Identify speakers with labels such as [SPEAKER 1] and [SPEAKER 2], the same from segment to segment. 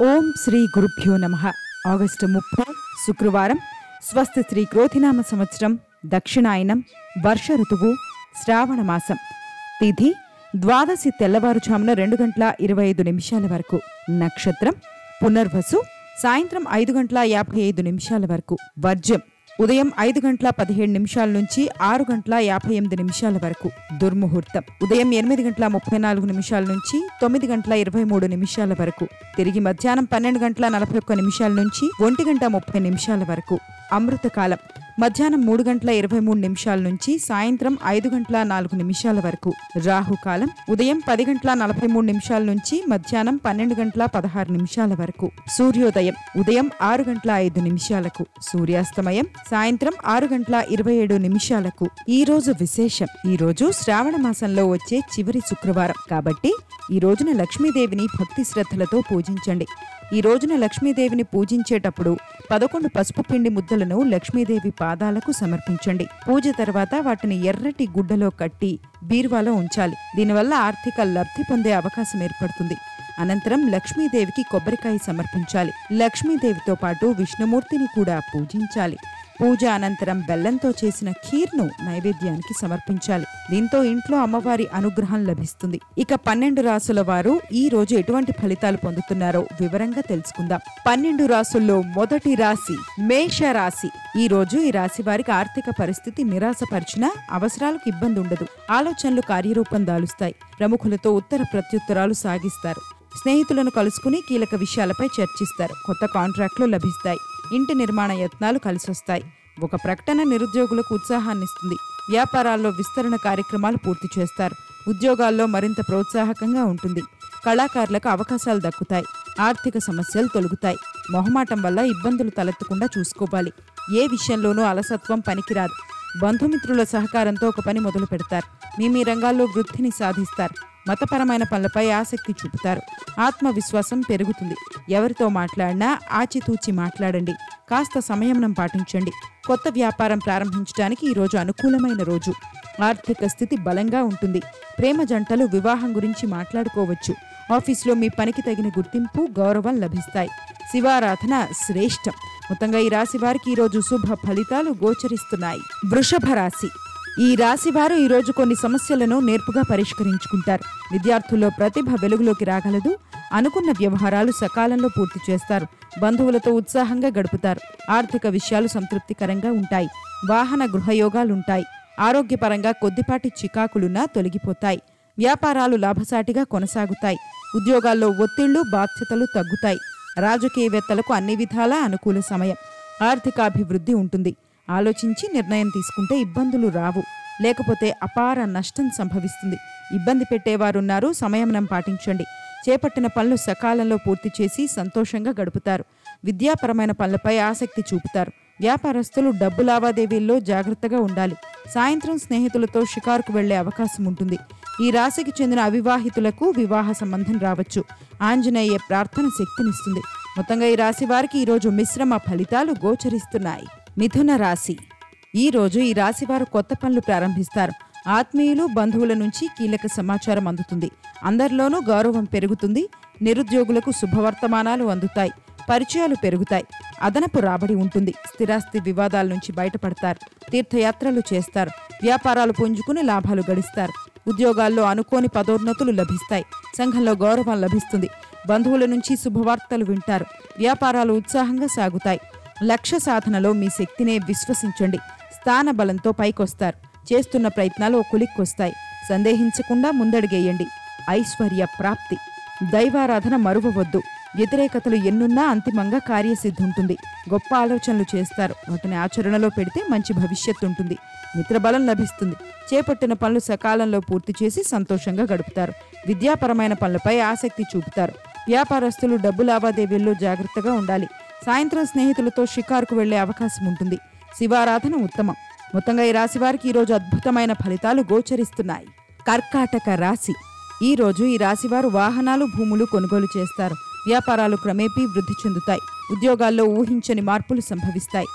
[SPEAKER 1] ఓం శ్రీ గురుభ్యో నమః. ఆగస్టు 30 శుక్రవారం. స్వస్తి శ్రీ క్రోధినామ సంవత్సరం, దక్షిణాయనం, వర్ష ఋతువు, శ్రావణ మాసం. తిథి ద్వాదశి తెల్లవారుజామున 2:25 వరకు. నక్షత్రం పునర్వసు. సాయంత్రం 5:55 వరకు. వర్జ్యం ఉదయం 5:17 నుంచి 6:58 వరకు. దుర్ముహూర్తం ఉదయం 8:34 నుంచి 9:23 వరకు. తిరిగి మధ్యాహ్నం 12:41 నుంచి 1:30 వరకు. అమృతకాలం మధ్యాహ్నం 3:23 నుంచి సాయంత్రం 5:04 వరకు. రాహుకాలం ఉదయం 10:43 నుంచి మధ్యాహ్నం 12:16 వరకు. సూర్యోదయం ఉదయం 6:05 సూర్యాస్తమయం సాయంత్రం 6:27. ఈ రోజు విశేషం. ఈ రోజు శ్రావణ మాసంలో వచ్చే చివరి శుక్రవారం కాబట్టి ఈ రోజున లక్ష్మీదేవిని భక్తి శ్రద్ధలతో పూజించండి. ఈ రోజున లక్ష్మీదేవిని పూజించేటప్పుడు 11 పసుపు పిండి ముద్దలను లక్ష్మీదేవి పాదాలకు సమర్పించండి. పూజ తర్వాత వాటిని ఎర్రటి గుడ్డలో కట్టి బీరువాలో ఉంచాలి. దీనివల్ల ఆర్థిక లబ్ధి పొందే అవకాశం ఏర్పడుతుంది. అనంతరం లక్ష్మీదేవికి కొబ్బరికాయ సమర్పించాలి. లక్ష్మీదేవితో పాటు విష్ణుమూర్తిని కూడా పూజించాలి. పూజ అనంతరం బెల్లంతో చేసిన ఖీర్ను నైవేద్యానికి సమర్పించాలి. దీంతో ఇంట్లో అమ్మవారి అనుగ్రహం లభిస్తుంది. ఇక 12 రాసుల వారు ఈ రోజు ఎటువంటి ఫలితాలు పొందుతున్నారో వివరంగా తెలుసుకుందాం. 12 రాసుల్లో మొదటి రాశి మేష రాశి. ఈ రోజు ఈ రాశి వారికి ఆర్థిక పరిస్థితి నిరాశపరిచినా అవసరాలకు ఇబ్బంది ఉండదు. ఆలోచనలు కార్యరూపం దాలుస్తాయి. ప్రముఖులతో ఉత్తర ప్రత్యుత్తరాలు సాగిస్తారు. స్నేహితులను కలుసుకుని కీలక విషయాలపై చర్చిస్తారు. కొత్త కాంట్రాక్టులు లభిస్తాయి. ఇంటి నిర్మాణ యత్నాలు కలిసొస్తాయి. ఒక ప్రకటన నిరుద్యోగులకు ఉత్సాహాన్నిస్తుంది. వ్యాపారాల్లో విస్తరణ కార్యక్రమాలు పూర్తి చేస్తారు. ఉద్యోగాల్లో మరింత ప్రోత్సాహకంగా ఉంటుంది. కళాకారులకు అవకాశాలు దక్కుతాయి. ఆర్థిక సమస్యలు తొలగుతాయి. మొహమాటం వల్ల ఇబ్బందులు తలెత్తకుండా చూసుకోవాలి. ఏ విషయంలోనూ అలసత్వం పనికిరాదు. బంధుమిత్రుల సహకారంతో ఒక పని మొదలు పెడతారు. మీ రంగాల్లో వృద్ధిని సాధిస్తారు. మతపరమైన పనులపై ఆసక్తి చూపుతారు. ఆత్మవిశ్వాసం పెరుగుతుంది. ఎవరితో మాట్లాడినా ఆచితూచి మాట్లాడండి. కాస్త సంయమనం పాటించండి. కొత్త వ్యాపారం ప్రారంభించడానికి ఈరోజు అనుకూలమైన రోజు. ఆర్థిక స్థితి బలంగా ఉంటుంది. ప్రేమ జంటలు వివాహం గురించి మాట్లాడుకోవచ్చు. ఆఫీసులో మీ పనికి తగిన గుర్తింపు, గౌరవం లభిస్తాయి. శివారాధన శ్రేష్టం. మొత్తంగా ఈ రాశి వారికి ఈరోజు శుభ ఫలితాలు గోచరిస్తున్నాయి. వృషభ రాశి. ఈ రాశివారు ఈరోజు కొన్ని సమస్యలను నేర్పుగా పరిష్కరించుకుంటారు. విద్యార్థుల్లో ప్రతిభ వెలుగులోకి రాగలదు. అనుకున్న వ్యవహారాలు సకాలంలో పూర్తి చేస్తారు. బంధువులతో ఉత్సాహంగా గడుపుతారు. ఆర్థిక విషయాలు సంతృప్తికరంగా ఉంటాయి. వాహన గృహయోగాలుంటాయి. ఆరోగ్యపరంగా కొద్దిపాటి చికాకులున్నా తొలగిపోతాయి. వ్యాపారాలు లాభసాటిగా కొనసాగుతాయి. ఉద్యోగాల్లో ఒత్తిళ్లు, బాధ్యతలు తగ్గుతాయి. రాజకీయవేత్తలకు అన్ని విధాలా అనుకూల సమయం. ఆర్థికాభివృద్ధి ఉంటుంది. ఆలోచించి నిర్ణయం తీసుకుంటే ఇబ్బందులు రావు. లేకపోతే అపార నష్టం సంభవిస్తుంది. ఇబ్బంది పెట్టేవారున్నారు. సంయమనం పాటించండి. చేపట్టిన పనులు సకాలంలో పూర్తి చేసి సంతోషంగా గడుపుతారు. విద్యాపరమైన పనులపై ఆసక్తి చూపుతారు. వ్యాపారస్తులు డబ్బు లావాదేవీల్లో జాగ్రత్తగా ఉండాలి. సాయంత్రం స్నేహితులతో షికారుకు వెళ్లే అవకాశం ఉంటుంది. ఈ రాశికి చెందిన అవివాహితులకు వివాహ సంబంధం రావచ్చు. ఆంజనేయ ప్రార్థన శక్తినిస్తుంది. మొత్తంగా ఈ రాశి వారికి ఈరోజు మిశ్రమ ఫలితాలు గోచరిస్తున్నాయి. మిథున రాశి. ఈ రోజు ఈ రాశివారు కొత్త పనులు ప్రారంభిస్తారు. ఆత్మీయులు, బంధువుల నుంచి కీలక సమాచారం అందుతుంది. అందరిలోనూ గౌరవం పెరుగుతుంది. నిరుద్యోగులకు శుభవర్తమానాలు అందుతాయి. పరిచయాలు పెరుగుతాయి. అదనపు రాబడి ఉంటుంది. స్థిరాస్తి వివాదాల నుంచి బయటపడతారు. తీర్థయాత్రలు చేస్తారు. వ్యాపారాలు పుంజుకుని లాభాలు గడిస్తారు. ఉద్యోగాల్లో అనుకోని పదోన్నతులు లభిస్తాయి. సంఘంలో గౌరవం లభిస్తుంది. బంధువుల నుంచి శుభవార్తలు వింటారు. వ్యాపారాలు ఉత్సాహంగా సాగుతాయి. లక్ష్య సాధనలో మీ శక్తినే విశ్వసించండి. స్థాన బలంతో పైకొస్తారు. చేస్తున్న ప్రయత్నాలు కొలిక్కొస్తాయి. సందేహించకుండా ముందడుగేయండి. ఐశ్వర్య ప్రాప్తి. దైవారాధన మరువవద్దు. వ్యతిరేకతలు ఎన్నున్నా అంతిమంగా కార్యసిద్ధి ఉంటుంది. గొప్ప ఆలోచనలు చేస్తారు. వాటిని ఆచరణలో పెడితే మంచి భవిష్యత్తు ఉంటుంది. మిత్రబలం లభిస్తుంది. చేపట్టిన పనులు సకాలంలో పూర్తి చేసి సంతోషంగా గడుపుతారు. విద్యాపరమైన పనులపై ఆసక్తి చూపుతారు. వ్యాపారస్తులు డబ్బు లావాదేవీల్లో జాగ్రత్తగా ఉండాలి. సాయంత్రం స్నేహితులతో షికారుకు వెళ్లే అవకాశం ఉంటుంది. శివారాధన ఉత్తమం. మొత్తంగా ఈ రాశి వారికి ఈరోజు అద్భుతమైన ఫలితాలు గోచరిస్తున్నాయి. కర్కాటక రాశి. ఈ రోజు ఈ రాశివారు వాహనాలు, భూములు కొనుగోలు చేస్తారు. వ్యాపారాలు క్రమేపీ వృద్ధి చెందుతాయి. ఉద్యోగాల్లో ఊహించని మార్పులు సంభవిస్తాయి.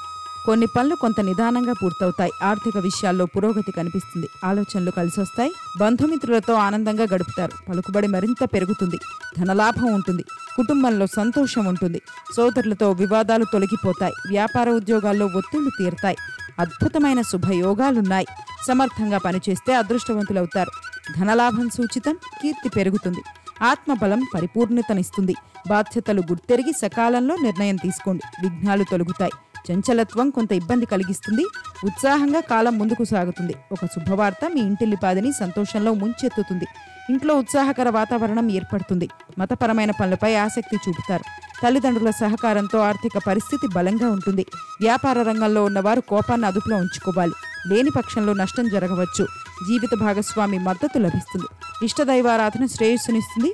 [SPEAKER 1] కొన్ని పనులు కొంత నిదానంగా పూర్తవుతాయి. ఆర్థిక విషయాల్లో పురోగతి కనిపిస్తుంది. ఆలోచనలు కలిసొస్తాయి. బంధుమిత్రులతో ఆనందంగా గడుపుతారు. పలుకుబడి మరింత పెరుగుతుంది. ధనలాభం ఉంటుంది. కుటుంబంలో సంతోషం ఉంటుంది. సోదరులతో వివాదాలు తొలగిపోతాయి. వ్యాపార ఉద్యోగాల్లో ఒత్తిళ్లు తీరుతాయి. అద్భుతమైన శుభయోగాలున్నాయి. సమర్థంగా పనిచేస్తే అదృష్టవంతులవుతారు. ధనలాభం సూచితం. కీర్తి పెరుగుతుంది. ఆత్మబలం పరిపూర్ణతనిస్తుంది. బాధ్యతలు గుర్తెరిగి సకాలంలో నిర్ణయం తీసుకోండి. విఘ్నాలు తొలగుతాయి. చంచలత్వం కొంత ఇబ్బంది కలిగిస్తుంది. ఉత్సాహంగా కాలం ముందుకు సాగుతుంది. ఒక శుభవార్త మీ ఇంటిల్లిపాదిని సంతోషంలో ముంచెత్తుతుంది. ఇంట్లో ఉత్సాహకర వాతావరణం ఏర్పడుతుంది. మతపరమైన పనులపై ఆసక్తి చూపుతారు. తల్లిదండ్రుల సహకారంతో ఆర్థిక పరిస్థితి బలంగా ఉంటుంది. వ్యాపార రంగంలో ఉన్నవారు కోపాన్ని అదుపులో ఉంచుకోవాలి. లేని పక్షంలో నష్టం జరగవచ్చు. జీవిత భాగస్వామి మద్దతు లభిస్తుంది. ఇష్టదైవారాధన శ్రేయస్సునిస్తుంది.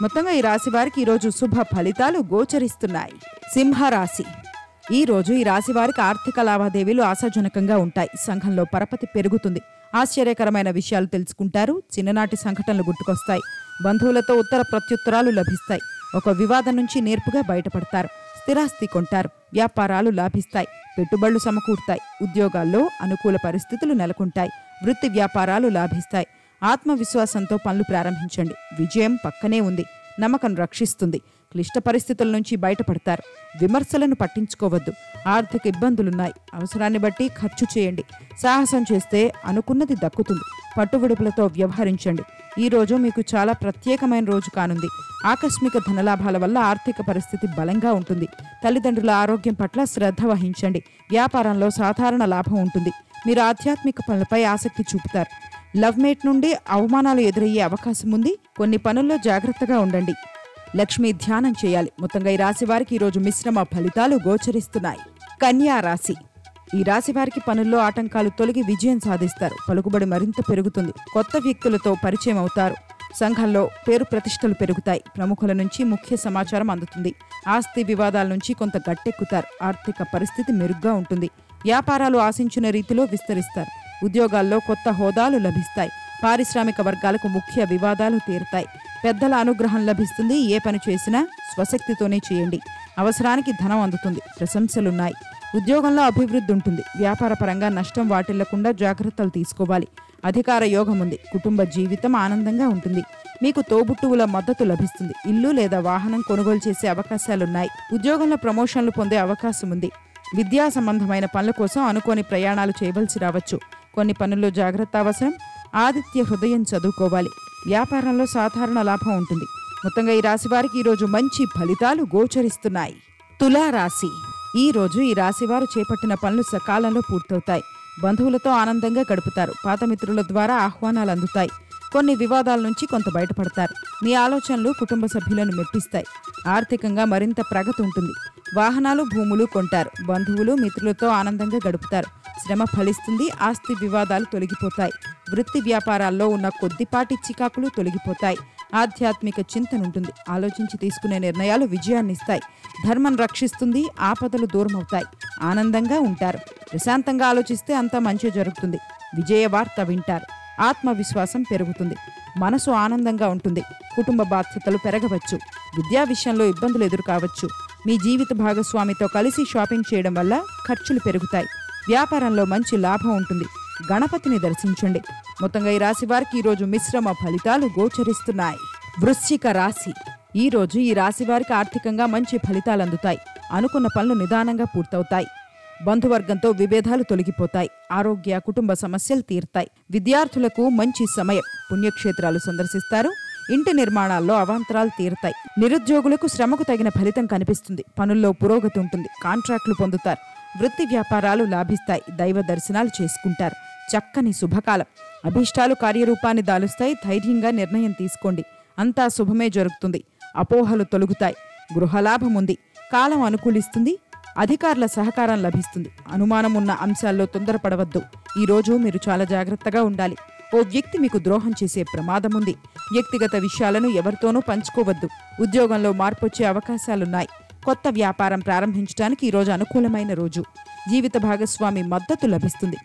[SPEAKER 1] మొత్తంగా ఈ రాశి వారికి ఈరోజు శుభ ఫలితాలు గోచరిస్తున్నాయి. సింహరాశి. ఈ రోజు ఈ రాశి వారికి ఆర్థిక లావాదేవీలు ఆశాజనకంగా ఉంటాయి. సంఘంలో పరపతి పెరుగుతుంది. ఆశ్చర్యకరమైన విషయాలు తెలుసుకుంటారు. చిన్ననాటి సంఘటనలు గుర్తుకొస్తాయి. బంధువులతో ఉత్తర ప్రత్యుత్తరాలు లభిస్తాయి. ఒక వివాదం నుంచి నేర్పుగా బయటపడతారు. స్థిరాస్తి కొంటారు. వ్యాపారాలు లాభిస్తాయి. పెట్టుబడులు సమకూరుతాయి. ఉద్యోగాల్లో అనుకూల పరిస్థితులు నెలకొంటాయి. వృత్తి వ్యాపారాలు లాభిస్తాయి. ఆత్మవిశ్వాసంతో పనులు ప్రారంభించండి. విజయం పక్కనే ఉంది. నమ్మకం రక్షిస్తుంది. క్లిష్ట పరిస్థితుల నుంచి బయటపడతారు. విమర్శలను పట్టించుకోవద్దు. ఆర్థిక ఇబ్బందులున్నాయి. అవసరాన్ని బట్టి ఖర్చు చేయండి. సాహసం చేస్తే అనుకున్నది దక్కుతుంది. పట్టువిడుపులతో వ్యవహరించండి. ఈ రోజు మీకు చాలా ప్రత్యేకమైన రోజు కానుంది. ఆకస్మిక ధనలాభాల వల్ల ఆర్థిక పరిస్థితి బలంగా ఉంటుంది. తల్లిదండ్రుల ఆరోగ్యం పట్ల శ్రద్ధ వహించండి. వ్యాపారంలో సాధారణ లాభం ఉంటుంది. మీరు ఆధ్యాత్మిక పనులపై ఆసక్తి చూపుతారు. లవ్ మేట్ నుండి అవమానాలు ఎదురయ్యే అవకాశం ఉంది. కొన్ని పనుల్లో జాగ్రత్తగా ఉండండి. లక్ష్మీ ధ్యానం చేయాలి. మొత్తంగా ఈ రాశి వారికి ఈరోజు మిశ్రమ ఫలితాలు గోచరిస్తున్నాయి. కన్యా రాశి. ఈ రాశి వారికి పనుల్లో ఆటంకాలు తొలగి విజయం సాధిస్తారు. పలుకుబడి మరింత పెరుగుతుంది. కొత్త వ్యక్తులతో పరిచయం అవుతారు. సంఘంలో పేరు ప్రతిష్టలు పెరుగుతాయి. ప్రముఖుల నుంచి ముఖ్య సమాచారం అందుతుంది. ఆస్తి వివాదాల నుంచి కొంత గట్టెక్కుతారు. ఆర్థిక పరిస్థితి మెరుగ్గా ఉంటుంది. వ్యాపారాలు ఆశించిన రీతిలో విస్తరిస్తారు. ఉద్యోగాల్లో కొత్త హోదాలు లభిస్తాయి. పారిశ్రామిక వర్గాలకు ముఖ్య వివాదాలు తీరుతాయి. పెద్దల అనుగ్రహం లభిస్తుంది. ఏ పని చేసినా స్వశక్తితోనే చేయండి. అవసరానికి ధనం అందుతుంది. ప్రశంసలున్నాయి. ఉద్యోగంలో అభివృద్ధి ఉంటుంది. వ్యాపార పరంగా నష్టం వాటిల్లకుండా జాగ్రత్తలు తీసుకోవాలి. అధికార యోగం ఉంది. కుటుంబ జీవితం ఆనందంగా ఉంటుంది. మీకు తోబుట్టువుల మద్దతు లభిస్తుంది. ఇల్లు లేదా వాహనం కొనుగోలు చేసే అవకాశాలున్నాయి. ఉద్యోగంలో ప్రమోషన్లు పొందే అవకాశం ఉంది. విద్యా సంబంధమైన పనుల కోసం అనుకోని ప్రయాణాలు చేయవలసి రావచ్చు. కొన్ని పనుల్లో జాగ్రత్త అవసరం. ఆదిత్య హృదయం చదువుకోవాలి. వ్యాపారంలో సాధారణ లాభం ఉంటుంది. మొత్తంగా ఈ రాశి వారికి ఈరోజు మంచి ఫలితాలు గోచరిస్తున్నాయి. తులారాశి. ఈ రోజు ఈ రాశివారు చేపట్టిన పనులు సకాలంలో పూర్తవుతాయి. బంధువులతో ఆనందంగా గడుపుతారు. పాత మిత్రుల ద్వారా ఆహ్వానాలు అందుతాయి. కొన్ని వివాదాల నుంచి కొంత బయటపడతారు. మీ ఆలోచనలు కుటుంబ సభ్యులను మెప్పిస్తాయి. ఆర్థికంగా మరింత ప్రగతి ఉంటుంది. వాహనాలు భూములు కొంటారు. బంధువులు మిత్రులతో ఆనందంగా గడుపుతారు. శ్రమ ఫలిస్తుంది. ఆస్తి వివాదాలు తొలగిపోతాయి. వృత్తి వ్యాపారాల్లో ఉన్న కొద్దిపాటి చికాకులు తొలగిపోతాయి. ఆధ్యాత్మిక చింతనుంటుంది. ఆలోచించి తీసుకునే నిర్ణయాలు విజయాన్నిస్తాయి. ధర్మం రక్షిస్తుంది. ఆపదలు దూరమవుతాయి. ఆనందంగా ఉంటారు. ప్రశాంతంగా ఆలోచిస్తే అంతా మంచి జరుగుతుంది. విజయ వార్త వింటారు. ఆత్మవిశ్వాసం పెరుగుతుంది. మనసు ఆనందంగా ఉంటుంది. కుటుంబ బాధ్యతలు పెరగవచ్చు. విద్యా విషయంలో ఇబ్బందులు ఎదురుకావచ్చు. మీ జీవిత భాగస్వామితో కలిసి షాపింగ్ చేయడం వల్ల ఖర్చులు పెరుగుతాయి. వ్యాపారంలో మంచి లాభం ఉంటుంది. గణపతిని దర్శించండి. మొత్తంగా ఈ రాశి వారికి ఈరోజు మిశ్రమ ఫలితాలు గోచరిస్తున్నాయి. వృశ్చిక రాశి. ఈ రోజు ఈ రాశి వారికి ఆర్థికంగా మంచి ఫలితాలు అందుతాయి. అనుకున్న పనులు నిదానంగా పూర్తవుతాయి. బంధువర్గంతో విభేదాలు తొలగిపోతాయి. ఆరోగ్య కుటుంబ సమస్యలు తీరుతాయి. విద్యార్థులకు మంచి సమయం. పుణ్యక్షేత్రాలు సందర్శిస్తారు. ఇంటి నిర్మాణాల్లో అవాంతరాలు తీరుతాయి. నిరుద్యోగులకు శ్రమకు తగిన ఫలితం కనిపిస్తుంది. పనుల్లో పురోగతి ఉంటుంది. కాంట్రాక్టులు పొందుతారు. వృత్తి వ్యాపారాలు లాభిస్తాయి. దైవ దర్శనాలు చేసుకుంటారు. చక్కని శుభకాలం. అభీష్టాలు కార్యరూపాన్ని దాలుస్తాయి. ధైర్యంగా నిర్ణయం తీసుకోండి. అంతా శుభమే జరుగుతుంది. అపోహలు తొలగుతాయి. గృహలాభం ఉంది. కాలం అనుకూలిస్తుంది. అధికారుల సహకారం లభిస్తుంది. అనుమానం ఉన్న అంశాల్లో తొందరపడవద్దు. ఈరోజు మీరు చాలా జాగ్రత్తగా ఉండాలి. ఓ వ్యక్తి మీకు ద్రోహం చేసే ప్రమాదం ఉంది. వ్యక్తిగత విషయాలను ఎవరితోనూ పంచుకోవద్దు. ఉద్యోగంలో మార్పొచ్చే అవకాశాలున్నాయి. కొత్త వ్యాపారం ప్రారంభించడానికి ఈరోజు అనుకూలమైన రోజు. జీవిత భాగస్వామి మద్దతు లభిస్తుంది.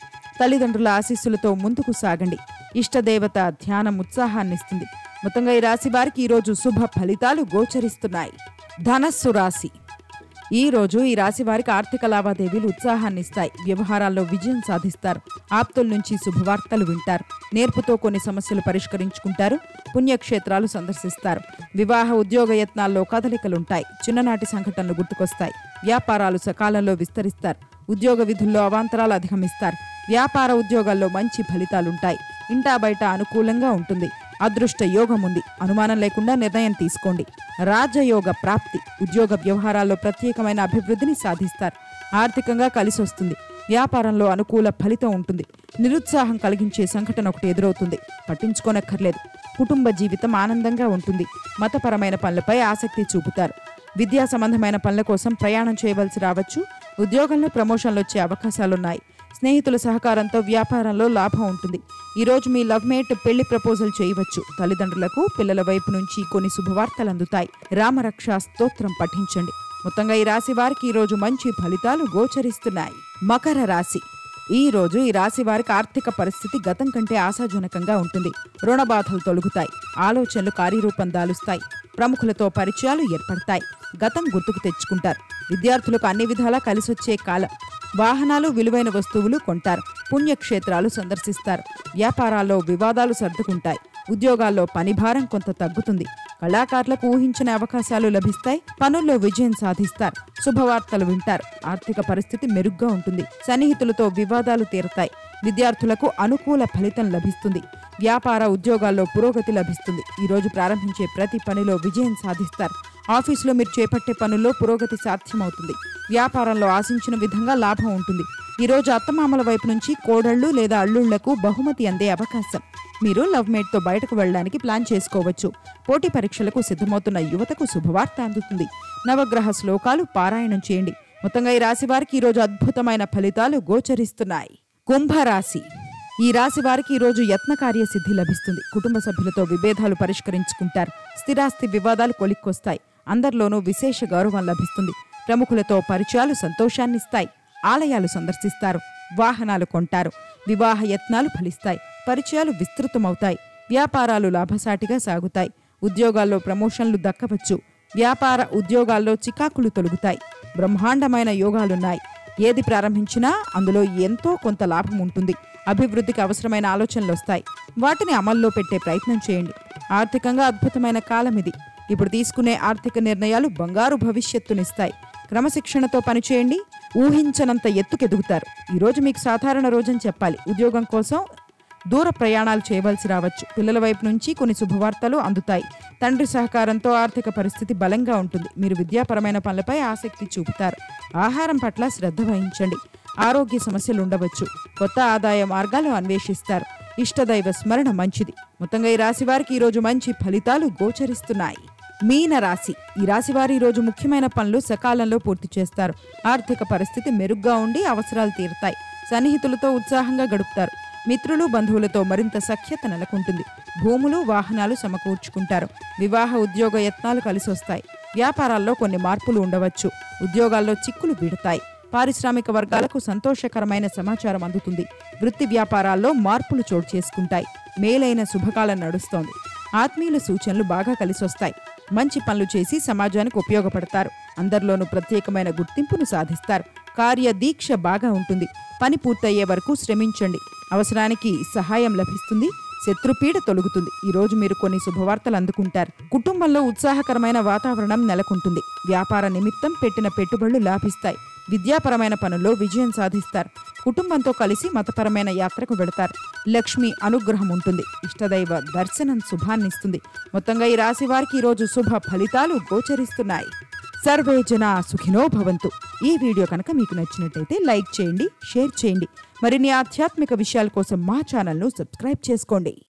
[SPEAKER 1] తల్లిదండ్రుల ఆశీస్సులతో ముందుకు సాగండి. ఇష్టదేవత ధ్యానం ఉత్సాహాన్నిస్తుంది. మొత్తంగా ఈ రాశి వారికి ఈరోజు శుభ ఫలితాలు గోచరిస్తున్నాయి. ధనస్సు రాశి. ఈ రోజు ఈ రాశి వారికి ఆర్థిక లావాదేవీలు ఉత్సాహాన్ని ఇస్తాయి. వ్యవహారాల్లో విజయం సాధిస్తారు. ఆప్తుల నుంచి శుభవార్తలు వింటారు. నేర్పుతో కొన్ని సమస్యలు పరిష్కరించుకుంటారు. పుణ్యక్షేత్రాలు సందర్శిస్తారు. వివాహ ఉద్యోగ యత్నాల్లో కదలికలుంటాయి. చిన్ననాటి సంఘటనలు గుర్తుకొస్తాయి. వ్యాపారాలు సకాలంలో విస్తరిస్తారు. ఉద్యోగ విధుల్లో అవాంతరాలు అధిగమిస్తారు. వ్యాపార ఉద్యోగాల్లో మంచి ఫలితాలుంటాయి. ఇంటా బయట అనుకూలంగా ఉంటుంది. అదృష్ట యోగం ఉంది. అనుమానం లేకుండా నిర్ణయం తీసుకోండి. రాజయోగ ప్రాప్తి. ఉద్యోగ వ్యవహారాల్లో ప్రత్యేకమైన అభివృద్ధిని సాధిస్తారు. ఆర్థికంగా కలిసొస్తుంది. వ్యాపారంలో అనుకూల ఫలితం ఉంటుంది. నిరుత్సాహం కలిగించే సంఘటన ఒకటి ఎదురవుతుంది. పట్టించుకోనక్కర్లేదు. కుటుంబ జీవితం ఆనందంగా ఉంటుంది. మతపరమైన పనులపై ఆసక్తి చూపుతారు. విద్యా సంబంధమైన పనుల కోసం ప్రయాణం చేయవలసి రావచ్చు. ఉద్యోగంలో ప్రమోషన్లు వచ్చే అవకాశాలున్నాయి. స్నేహితుల సహకారంతో వ్యాపారంలో లాభం ఉంటుంది. ఈరోజు మీ లవ్ మేట్ పెళ్లి ప్రపోజల్ చేయవచ్చు. తల్లిదండ్రులకు పిల్లల వైపు నుంచి కొన్ని శుభవార్తలు అందుతాయి. రామరక్ష స్తోత్రం పఠించండి. మొత్తంగా ఈ రాశి వారికి ఈరోజు మంచి ఫలితాలు గోచరిస్తున్నాయి. మకర రాశి. ఈ రోజు ఈ రాశి వారికి ఆర్థిక పరిస్థితి గతం కంటే ఆశాజనకంగా ఉంటుంది. రుణ బాధలు తొలగుతాయి. ఆలోచనలు కార్యరూపం దాలుస్తాయి. ప్రముఖులతో పరిచయాలు ఏర్పడతాయి. గతం గుర్తుకు తెచ్చుకుంటారు. విద్యార్థులకు అన్ని విధాలా కలిసొచ్చే కాలం. వాహనాలు విలువైన వస్తువులు కొంటారు. పుణ్యక్షేత్రాలు సందర్శిస్తారు. వ్యాపారాల్లో వివాదాలు సర్దుకుంటాయి. ఉద్యోగాల్లో పనిభారం కొంత తగ్గుతుంది. కళాకారులకు ఊహించిన అవకాశాలు లభిస్తాయి. పనుల్లో విజయం సాధిస్తారు. శుభవార్తలు వింటారు. ఆర్థిక పరిస్థితి మెరుగ్గా ఉంటుంది. సన్నిహితులతో వివాదాలు తీరతాయి. విద్యార్థులకు అనుకూల ఫలితం లభిస్తుంది. వ్యాపార ఉద్యోగాల్లో పురోగతి లభిస్తుంది. ఈరోజు ప్రారంభించే ప్రతి పనిలో విజయం సాధిస్తారు. ఆఫీసులో మీరు చేపట్టే పనుల్లో పురోగతి సాధ్యమవుతుంది. వ్యాపారంలో ఆశించిన విధంగా లాభం ఉంటుంది. ఈరోజు అత్తమామల వైపు నుంచి కోడళ్లు లేదా అల్లుళ్లకు బహుమతి అందే అవకాశం. మీరు లవ్ మేట్తో బయటకు వెళ్ళడానికి ప్లాన్ చేసుకోవచ్చు. పోటీ పరీక్షలకు సిద్ధమవుతున్న యువతకు శుభవార్త అందుతుంది. నవగ్రహ శ్లోకాలు పారాయణం చేయండి. మొత్తంగా ఈ రాశి వారికి ఈరోజు అద్భుతమైన ఫలితాలు గోచరిస్తున్నాయి. కుంభరాశి. ఈ రాశి వారికి ఈరోజు యత్నకార్య సిద్ధి లభిస్తుంది. కుటుంబ సభ్యులతో విభేదాలు పరిష్కరించుకుంటారు. స్థిరాస్తి వివాదాలు కొలిక్కొస్తాయి. అందరిలోనూ విశేష గౌరవం లభిస్తుంది. ప్రముఖులతో పరిచయాలు సంతోషాన్నిస్తాయి. ఆలయాలు సందర్శిస్తారు. వాహనాలు కొంటారు. వివాహ యత్నాలు ఫలిస్తాయి. పరిచయాలు విస్తృతమవుతాయి. వ్యాపారాలు లాభసాటిగా సాగుతాయి. ఉద్యోగాల్లో ప్రమోషన్లు దక్కవచ్చు. వ్యాపార ఉద్యోగాల్లో చికాకులు తొలగుతాయి. బ్రహ్మాండమైన యోగాలున్నాయి. ఏది ప్రారంభించినా అందులో ఎంతో కొంత లాభం ఉంటుంది. అభివృద్ధికి అవసరమైన ఆలోచనలు వస్తాయి. వాటిని అమల్లో పెట్టే ప్రయత్నం చేయండి. ఆర్థికంగా అద్భుతమైన కాలం ఇది. ఇప్పుడు తీసుకునే ఆర్థిక నిర్ణయాలు బంగారు భవిష్యత్తునిస్తాయి. క్రమశిక్షణతో పనిచేయండి. ఊహించనంత ఎత్తుకెదుగుతారు. ఈరోజు మీకు సాధారణ రోజని చెప్పాలి. ఉద్యోగం కోసం దూర ప్రయాణాలు చేయవలసి రావచ్చు. పిల్లల వైపు నుంచి కొన్ని శుభవార్తలు అందుతాయి. తండ్రి సహకారంతో ఆర్థిక పరిస్థితి బలంగా ఉంటుంది. మీరు విద్యాపరమైన పనులపై ఆసక్తి చూపుతారు. ఆహారం పట్ల శ్రద్ధ వహించండి. ఆరోగ్య సమస్యలు ఉండవచ్చు. కొత్త ఆదాయ మార్గాలు అన్వేషిస్తారు. ఇష్టదైవ స్మరణ మంచిది. మొత్తంగా ఈ రాశి వారికి ఈరోజు మంచి ఫలితాలు గోచరిస్తున్నాయి. మీన రాశి. ఈ రాశి వారు ఈరోజు ముఖ్యమైన పనులు సకాలంలో పూర్తి చేస్తారు. ఆర్థిక పరిస్థితి మెరుగ్గా ఉండి అవసరాలు తీరుతాయి. సన్నిహితులతో ఉత్సాహంగా గడుపుతారు. మిత్రులు బంధువులతో మరింత సఖ్యత నెలకొంటుంది. భూములు వాహనాలు సమకూర్చుకుంటారు. వివాహ ఉద్యోగ యత్నాలు కలిసొస్తాయి. వ్యాపారాల్లో కొన్ని మార్పులు ఉండవచ్చు. ఉద్యోగాల్లో చిక్కులు వీడతాయి. పారిశ్రామిక వర్గాలకు సంతోషకరమైన సమాచారం అందుతుంది. వృత్తి వ్యాపారాల్లో మార్పులు చోటు చేసుకుంటాయి. మేలైన శుభకాలం నడుస్తోంది. ఆత్మీయుల సూచనలు బాగా కలిసొస్తాయి. మంచి పనులు చేసి సమాజానికి ఉపయోగపడతారు. అందరిలోనూ ప్రత్యేకమైన గుర్తింపును సాధిస్తారు. కార్యదీక్ష బాగా ఉంటుంది. పని పూర్తయ్యే వరకు శ్రమించండి. అవసరానికి సహాయం లభిస్తుంది. శత్రుపీడ తొలగుతుంది. ఈరోజు మీరు కొన్ని శుభవార్తలు అందుకుంటారు. కుటుంబంలో ఉత్సాహకరమైన వాతావరణం నెలకొంటుంది. వ్యాపార నిమిత్తం పెట్టిన పెట్టుబడులు లాభిస్తాయి. విద్యాపరమైన పనుల్లో విజయం సాధిస్తారు. కుటుంబంతో కలిసి మతపరమైన యాత్రకు వెళతారు. లక్ష్మి అనుగ్రహం ఉంటుంది. ఇష్టదైవ దర్శనం శుభాన్నిస్తుంది. మొత్తంగా ఈ రాశి వారికి ఈరోజు శుభ ఫలితాలు గోచరిస్తున్నాయి. సర్వే జనా సుఖినో భవంతు. ఈ వీడియో కనుక మీకు నచ్చినట్టయితే లైక్ చేయండి, షేర్ చేయండి. మరిన్ని ఆధ్యాత్మిక విషయాల కోసం మా ఛానల్ను సబ్స్క్రైబ్ చేసుకోండి.